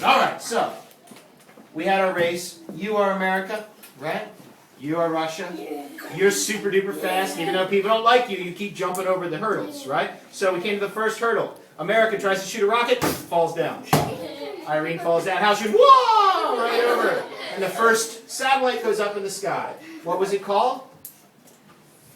All right, so we had our race. You are America, right? You are Russia. You're super duper fast. Even though people don't like you, you keep jumping over the hurdles, right? So we came to the first hurdle. America tries to shoot a rocket, falls down. Irene falls down. Hal shoots, whoa, right over it. And the first satellite goes up in the sky. What was it called?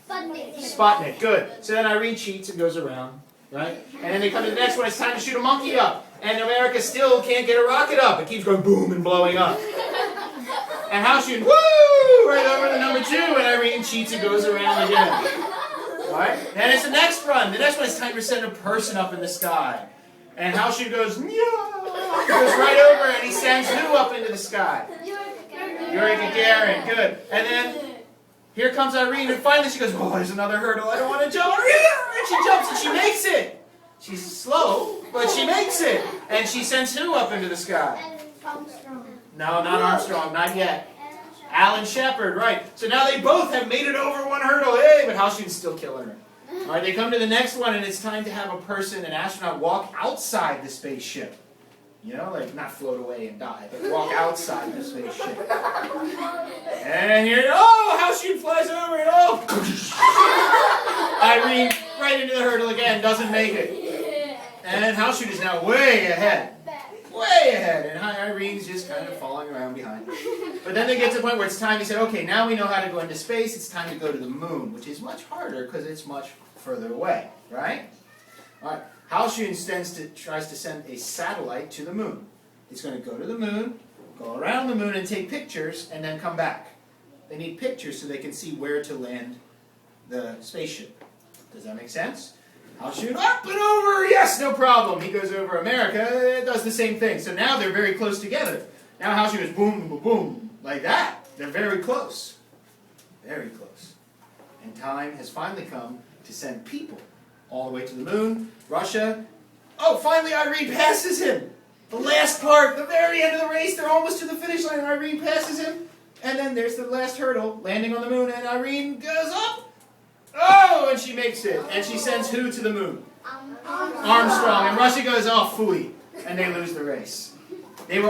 Sputnik. Good. So then Irene cheats and goes around, right? And then they come to the next one. It's time to shoot a monkey up. And America still can't get a rocket up. It keeps going boom and blowing up. And Hal's shooting, woo, right over the number 2. And Irene cheats and goes around again. All right? Then it's the next run. The next one is time to send a person up in the sky. And Hal goes, yeah, goes right over and he sends who up into the sky? Yuri Gagarin. Good. And then here comes Irene, and finally she goes, oh, there's another hurdle. I don't want to jump. And she jumps and she makes it. She's slow, but she makes it. And she sends who up into the sky? Armstrong. No, not Armstrong, not yet. Alan Shepard, right. So now they both have made it over one hurdle. Hey, but Halshune's still killing her. All right, they come to the next one, and it's time to have a person, an astronaut, walk outside the spaceship. You know, like not float away and die, but walk outside the spaceship. And here, oh, Halshune flies over, and oh, Irene right into the hurdle again, doesn't make it. And Halshune is now way ahead. Way ahead, and Irene's just kind of falling around behind. But then they get to the point where it's time, he said, okay, now we know how to go into space, it's time to go to the moon, which is much harder because it's much further away, right? All right, Halshune tries to send a satellite to the moon. It's going to go to the moon, go around the moon and take pictures, and then come back. They need pictures so they can see where to land the spaceship. Does that make sense? Halshune up and over, yes, no problem. He goes over America, it does the same thing. So now they're very close together. Now Halshune is boom, boom, boom, like that. They're very close. Very close. And time has finally come to send people all the way to the moon. Russia. Oh, finally Irene passes him. The last part, the very end of the race, they're almost to the finish line. Irene passes him. And then there's the last hurdle, landing on the moon, and Irene goes up. Oh, and she makes it. And she sends who to the moon? Armstrong. And Russia goes, oh, phooey. And they lose the race. They were